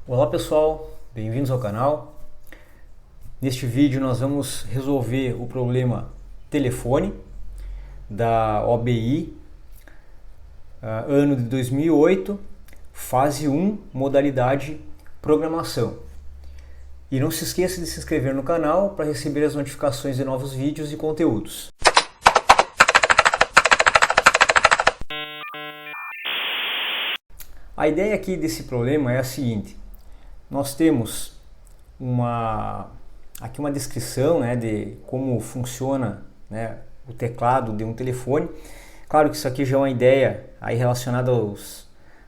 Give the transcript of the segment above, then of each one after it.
Olá pessoal, bem-vindos ao canal. Neste vídeo nós vamos resolver o problema telefone da OBI, ano de 2008, fase 1, modalidade programação. E não se esqueça de se inscrever no canal para receber as notificações de novos vídeos e conteúdos. A ideia aqui desse problema é a seguinte: nós temos aqui uma descrição, de como funciona, o teclado de um telefone. Claro que isso aqui já é uma ideia aí relacionada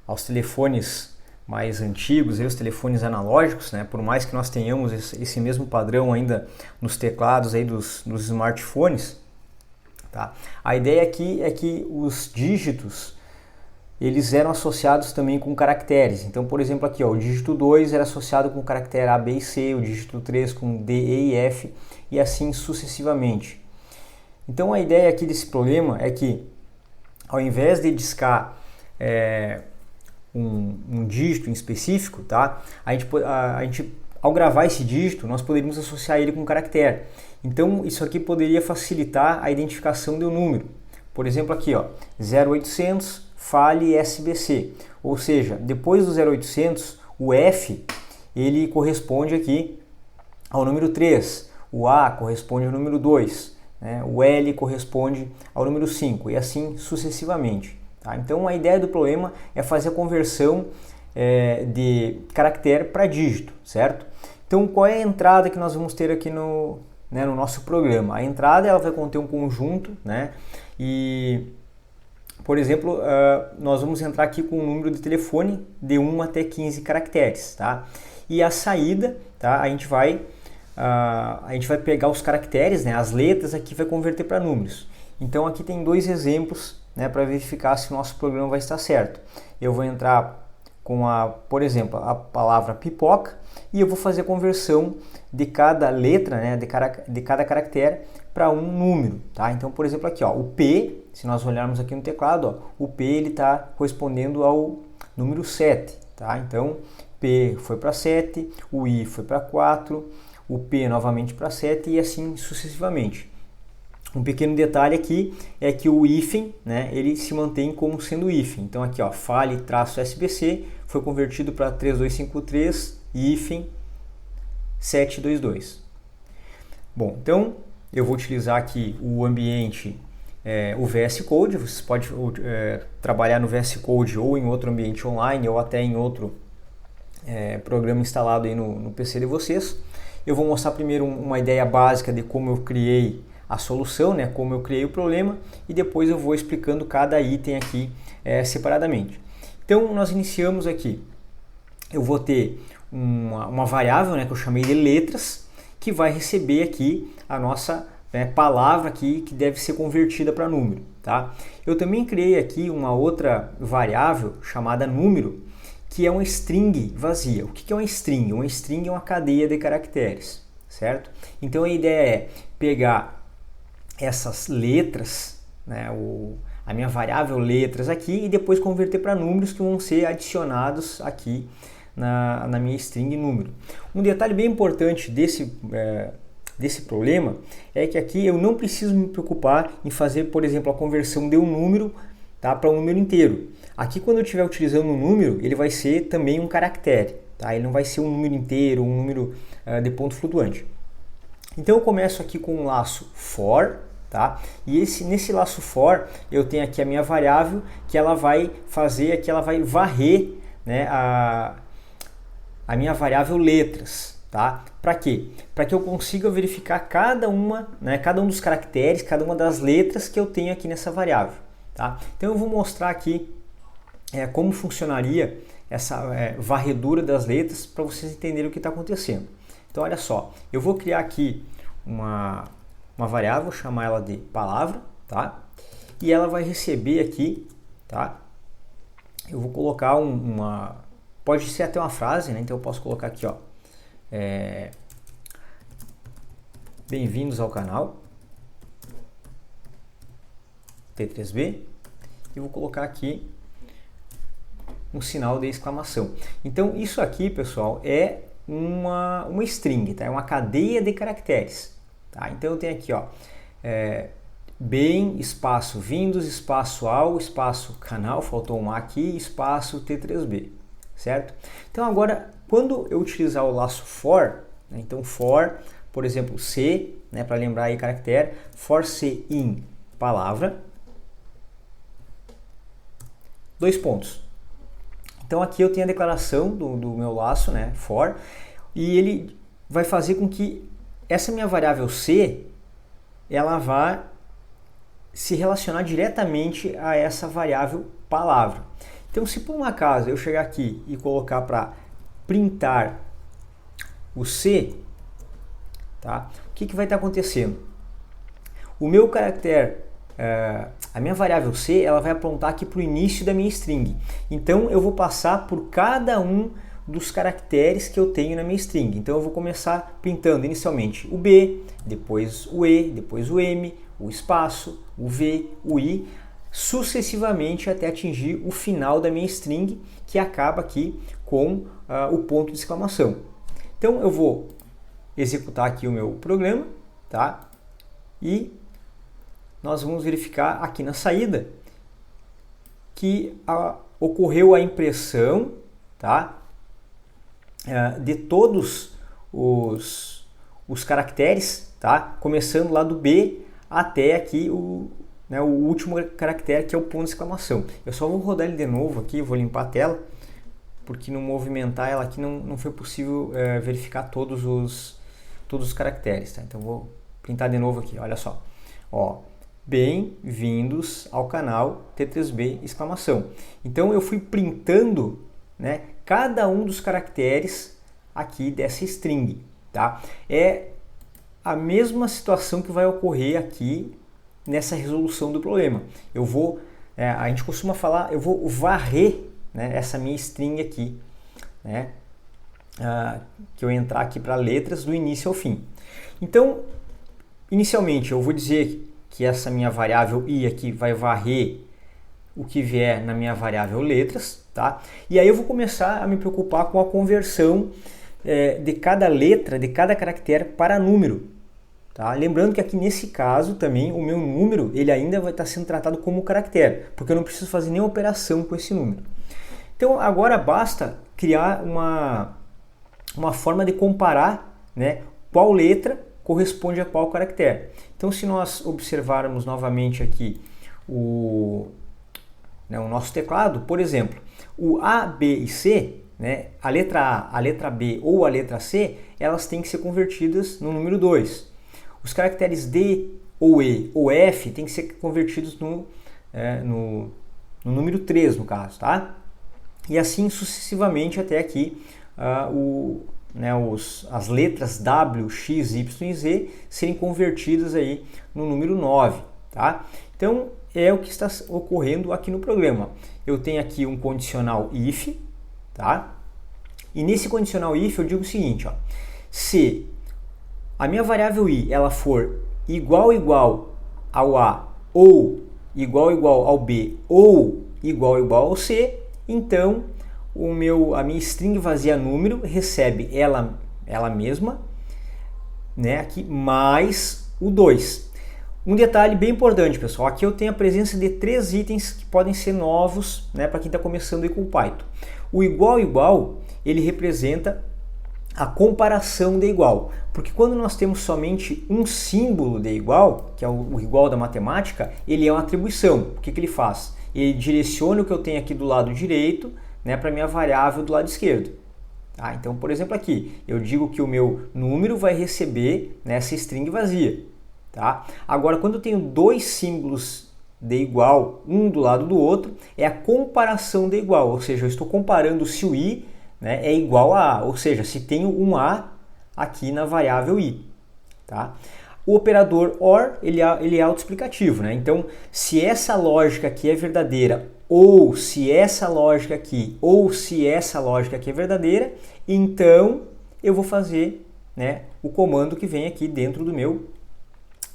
aos telefones mais antigos, os telefones analógicos, por mais que nós tenhamos esse mesmo padrão ainda nos teclados aí dos smartphones. Tá? A ideia aqui é que os dígitos eles eram associados também com caracteres. Então, por exemplo, aqui o dígito 2 era associado com o caractere A, B e C, o dígito 3 com D, E e F e assim sucessivamente. Então, a ideia aqui desse problema é que, ao invés de discar um dígito em específico, tá? A gente, ao gravar esse dígito, nós poderíamos associar ele com um caractere. Então, isso aqui poderia facilitar a identificação do número. Por exemplo, aqui, 0800 fale SBC, ou seja, depois do 0800, o F ele corresponde aqui ao número 3, o A corresponde ao número 2, o L corresponde ao número 5 e assim sucessivamente. Tá? Então a ideia do problema é fazer a conversão de caractere para dígito, certo? Então qual é a entrada que nós vamos ter aqui no nosso programa? A entrada ela vai conter um conjunto, e por exemplo, nós vamos entrar aqui com um número de telefone de 1 até 15 caracteres, tá? E a saída, tá? A gente vai pegar os caracteres, as letras aqui vai converter para números. Então aqui tem dois exemplos, para verificar se o nosso programa vai estar certo. Eu vou entrar com por exemplo, a palavra pipoca e eu vou fazer a conversão de cada letra, de cada caractere para um número, tá? Então, por exemplo, aqui, o P, se nós olharmos aqui no teclado, o P ele está correspondendo ao número 7, tá? Então, P foi para 7, o I foi para 4, o P novamente para 7 e assim sucessivamente. Um pequeno detalhe aqui é que o hífen, ele se mantém como sendo hífen. Então aqui, fale-SBC foi convertido para 3253 hífen 722. Bom, então eu vou utilizar aqui o ambiente, o VS Code. Você pode trabalhar no VS Code ou em outro ambiente online ou até em outro programa instalado aí no PC de vocês. Eu vou mostrar primeiro uma ideia básica de como eu criei a solução, como eu criei o problema, e depois eu vou explicando cada item aqui separadamente. Então nós iniciamos aqui, eu vou ter uma variável, que eu chamei de letras, que vai receber aqui a nossa palavra aqui que deve ser convertida para número, tá? Eu também criei aqui uma outra variável chamada número, que é uma string vazia. O que é uma string? Uma string é uma cadeia de caracteres, certo? Então a ideia é pegar essas letras, a minha variável letras aqui, e depois converter para números que vão ser adicionados aqui na minha string número. Um detalhe bem importante desse problema é que aqui eu não preciso me preocupar em fazer, por exemplo, a conversão de um número, tá, para um número inteiro. Aqui, quando eu estiver utilizando um número, ele vai ser também um caractere, tá? Ele não vai ser um número inteiro, um número de ponto flutuante. Então eu começo aqui com um laço for, tá? E nesse laço for eu tenho aqui a minha variável que ela vai fazer aqui, ela vai varrer, a minha variável letras, tá? Para quê? Para que eu consiga verificar cada um dos caracteres, cada uma das letras que eu tenho aqui nessa variável, tá? Então eu vou mostrar aqui como funcionaria essa varredura das letras para vocês entenderem o que está acontecendo. Então olha só, eu vou criar aqui uma variável, chamar ela de palavra, tá? E ela vai receber aqui, tá? Eu vou colocar pode ser até uma frase, então eu posso colocar aqui, bem-vindos ao canal T3B, e vou colocar aqui um sinal de exclamação. Então isso aqui, pessoal, é uma string, tá? É uma cadeia de caracteres. Tá? Então eu tenho aqui, ó, bem, espaço vindos, espaço ao, espaço canal, faltou um A aqui, espaço T3B, certo? Então agora, quando eu utilizar o laço for, né, então for, por exemplo, C, né, para lembrar aí caractere, for C in palavra, 2 pontos. Então aqui eu tenho a declaração do meu laço, né, for, e ele vai fazer com que essa minha variável C, ela vá se relacionar diretamente a essa variável palavra. Então, se por um acaso eu chegar aqui e colocar para printar o C, tá? O que vai estar acontecendo? O meu caractere, a minha variável C, ela vai apontar aqui para o início da minha string. Então, eu vou passar por cada um dos caracteres que eu tenho na minha string. Então, eu vou começar printando inicialmente o B, depois o E, depois o M, o espaço, o V, o I, sucessivamente até atingir o final da minha string, que acaba aqui com o ponto de exclamação. Então eu vou executar aqui o meu programa, tá? E nós vamos verificar aqui na saída que ocorreu a impressão, tá? De todos os caracteres, tá? Começando lá do B até aqui o último caractere, que é o ponto de exclamação. Eu só vou rodar ele de novo aqui, vou limpar a tela, porque no movimentar ela aqui não foi possível verificar todos os caracteres. Tá? Então vou printar de novo aqui, olha só. Ó, bem-vindos ao canal T3B exclamação. Então eu fui printando, né, cada um dos caracteres aqui dessa string. Tá? É a mesma situação que vai ocorrer aqui nessa resolução do problema. Eu vou, a gente costuma falar, eu vou varrer, né, essa minha string aqui, né, que eu entrar aqui para letras do início ao fim. Então, inicialmente eu vou dizer que essa minha variável i aqui vai varrer o que vier na minha variável letras, tá? E aí eu vou começar a me preocupar com a conversão de cada letra, de cada caractere para número. Tá? Lembrando que aqui nesse caso também o meu número ele ainda vai estar sendo tratado como caractere, porque eu não preciso fazer nenhuma operação com esse número. Então agora basta criar uma forma de comparar, né, qual letra corresponde a qual caractere. Então se nós observarmos novamente aqui o nosso teclado, por exemplo, o A, B e C, né, a letra A, a letra B ou a letra C, elas têm que ser convertidas no número 2. Os caracteres D ou E ou F têm que ser convertidos no número 3, no caso, tá? E assim sucessivamente até aqui as letras W, X, Y e Z serem convertidas aí no número 9, tá? Então é o que está ocorrendo aqui no programa. Eu tenho aqui um condicional if, tá? E nesse condicional if eu digo o seguinte, ó, se a minha variável i ela for igual ao A ou igual ao B ou igual ao C, então a minha string vazia número recebe ela mesma, né, aqui, mais o 2. Um detalhe bem importante, pessoal, aqui eu tenho a presença de 3 itens que podem ser novos, né, para quem está começando aí com o Python. O igual, ele representa a comparação de igual, porque quando nós temos somente um símbolo de igual, que é o igual da matemática, ele é uma atribuição. O que ele faz? Ele direciona o que eu tenho aqui do lado direito, né, para a minha variável do lado esquerdo. Tá? Então, por exemplo, aqui, eu digo que o meu número vai receber nessa string vazia. Tá? Agora, quando eu tenho 2 símbolos de igual, um do lado do outro, é a comparação de igual, ou seja, eu estou comparando se o i, né, é igual a A, ou seja, se tenho um A aqui na variável i. Tá? O operador OR ele é autoexplicativo, né? Então, se essa lógica aqui é verdadeira, ou se essa lógica aqui, ou se essa lógica aqui é verdadeira, então eu vou fazer, né, o comando que vem aqui dentro do meu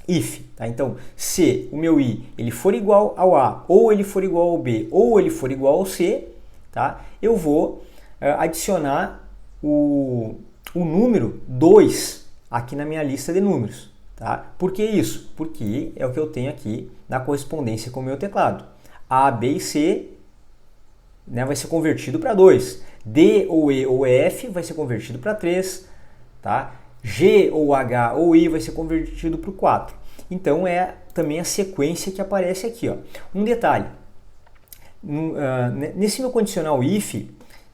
if. Tá? Então, se o meu i ele for igual ao A, ou ele for igual ao B, ou ele for igual ao C, tá? Eu vou adicionar o número 2 aqui na minha lista de números. Tá? Por que isso? Porque é o que eu tenho aqui na correspondência com o meu teclado. A, B e C, né, vai ser convertido para 2. D ou E ou F vai ser convertido para 3. Tá? G ou H ou I vai ser convertido para o 4. Então é também a sequência que aparece aqui. Ó. Um detalhe, nesse meu condicional if,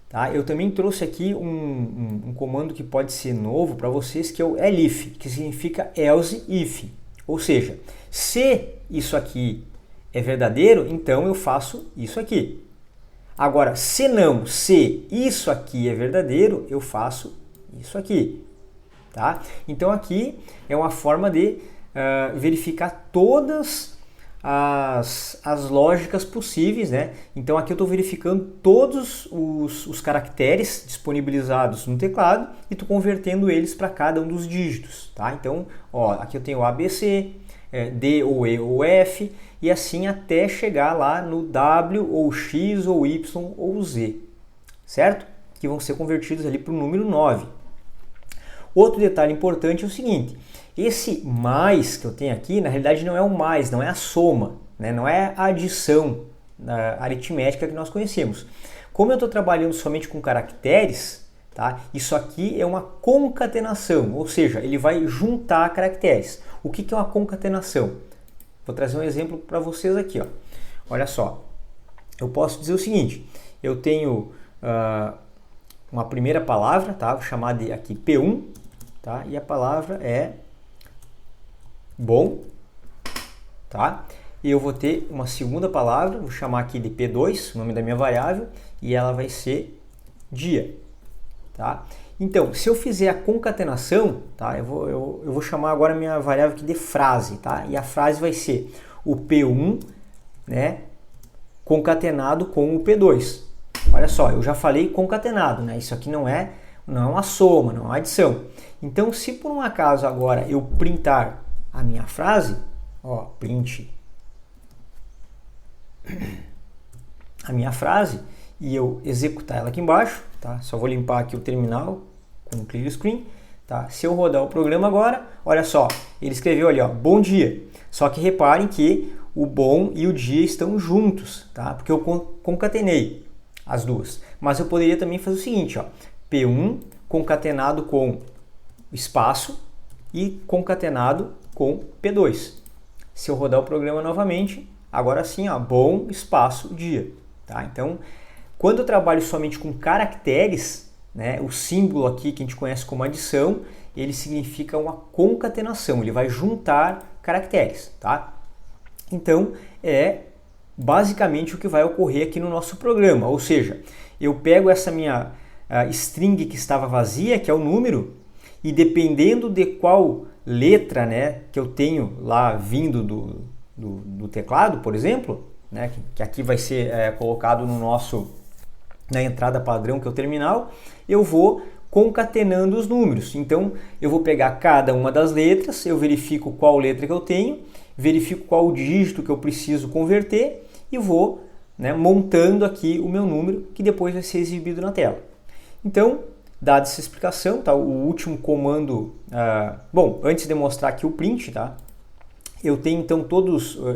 tá, eu também trouxe aqui um comando que pode ser novo para vocês, que é o elif, que significa else if. Ou seja, se isso aqui é verdadeiro, então eu faço isso aqui. Agora, se isso aqui é verdadeiro, eu faço isso aqui. Tá? Então aqui é uma forma de verificar todas as lógicas possíveis, né? Então aqui eu estou verificando todos os caracteres disponibilizados no teclado e estou convertendo eles para cada um dos dígitos, tá? Então, ó, aqui eu tenho A, B, C, D ou E ou F e assim até chegar lá no W ou X ou Y ou Z, certo? Que vão ser convertidos ali para o número 9. Outro detalhe importante é o seguinte: esse mais que eu tenho aqui, na realidade não é o mais, não é a soma, né? Não é a adição aritmética que nós conhecemos. Como eu estou trabalhando somente com caracteres, tá? Isso aqui é uma concatenação, ou seja, ele vai juntar caracteres. O que é uma concatenação? Vou trazer um exemplo para vocês aqui. Ó. Olha só, eu posso dizer o seguinte: eu tenho uma primeira palavra, tá? Vou chamar de aqui P1, tá? E a palavra é bom, tá? E eu vou ter uma segunda palavra, vou chamar aqui de P2, o nome da minha variável, e ela vai ser dia, tá? Então, se eu fizer a concatenação, tá? Eu vou chamar agora a minha variável aqui de frase, tá? E a frase vai ser o P1, né? Concatenado com o P2. Olha só, eu já falei concatenado, né? Isso aqui não é uma soma, não é uma adição. Então, se por um acaso agora eu printar a minha frase, ó, print a minha frase e eu executar ela aqui embaixo, tá? Só vou limpar aqui o terminal com o clear screen, tá? Se eu rodar o programa agora, olha só, ele escreveu ali, ó, bom dia. Só que reparem que o bom e o dia estão juntos, tá? Porque eu concatenei as duas. Mas eu poderia também fazer o seguinte, ó, P1 concatenado com espaço e concatenado com P2. Se eu rodar o programa novamente, agora sim, ó, bom espaço dia, tá? Então, quando eu trabalho somente com caracteres, né, o símbolo aqui que a gente conhece como adição, ele significa uma concatenação, ele vai juntar caracteres, tá? Então, é basicamente o que vai ocorrer aqui no nosso programa, ou seja, eu pego essa minha string que estava vazia, que é o número, e dependendo de qual letra, né, que eu tenho lá vindo do teclado, por exemplo, né, que aqui vai ser colocado na entrada padrão, que é o terminal, eu vou concatenando os números. Então, eu vou pegar cada uma das letras, eu verifico qual letra que eu tenho, verifico qual o dígito que eu preciso converter e vou, né, montando aqui o meu número, que depois vai ser exibido na tela. Então, dada essa explicação, tá, o último comando, bom, antes de mostrar aqui o print, tá, eu tenho então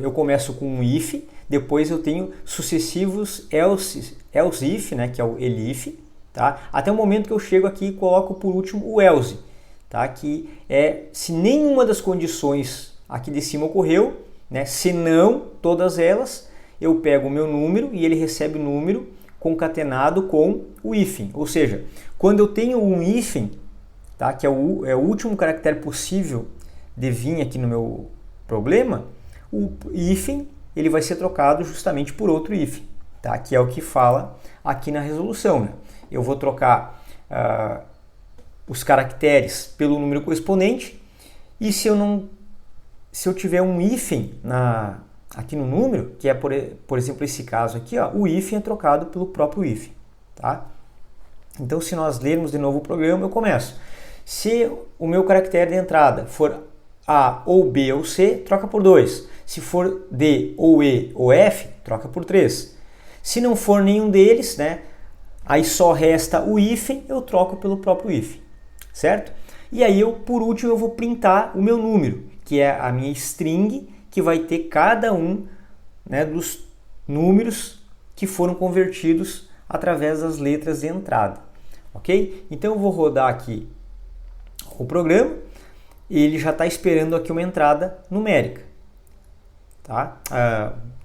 eu começo com um if, depois eu tenho sucessivos else if, né, que é o elif, tá, até o momento que eu chego aqui e coloco por último o else, tá, que é se nenhuma das condições aqui de cima ocorreu, né, se não todas elas, eu pego o meu número e ele recebe o número concatenado com o hífen, ou seja, quando eu tenho um hífen, tá, que é o último caractere possível de vir aqui no meu problema, o hífen ele vai ser trocado justamente por outro hífen, tá, que é o que fala aqui na resolução, né? Eu vou trocar os caracteres pelo número correspondente e se eu tiver um hífen aqui no número, que é por exemplo esse caso aqui, ó, o hífen é trocado pelo próprio hífen, tá? Então, se nós lermos de novo o programa, eu começo. Se o meu caractere de entrada for A ou B ou C, troca por 2. Se for D ou E ou F, troca por 3. Se não for nenhum deles, né, Aí só resta o hífen, eu troco pelo próprio hífen, certo? E aí por último eu vou printar o meu número, que é a minha string, que vai ter cada um, né, dos números que foram convertidos através das letras de entrada, ok? Então eu vou rodar aqui o programa, ele já está esperando aqui uma entrada numérica, tá?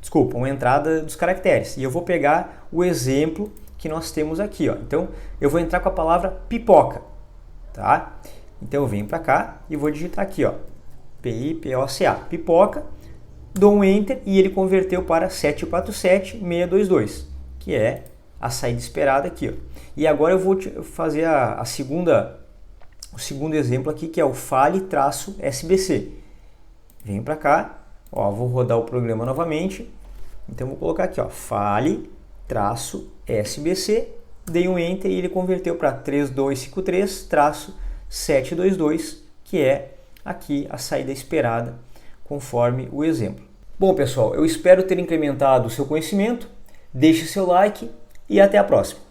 Desculpa, uma entrada dos caracteres. E eu vou pegar o exemplo que nós temos aqui, ó. Então eu vou entrar com a palavra pipoca, tá? Então eu venho para cá e vou digitar aqui, ó, P-I-P-O-C-A, pipoca, dou um Enter e ele converteu para 747622, que é a saída esperada aqui, ó. E agora eu vou fazer o segundo exemplo aqui, que é o fale-sbc. Venho para cá, ó, vou rodar o programa novamente. Então vou colocar aqui, ó, fale-sbc, dei um Enter e ele converteu para 3253-722, que é aqui a saída esperada conforme o exemplo. Bom, pessoal, eu espero ter incrementado o seu conhecimento. Deixe seu like e até a próxima.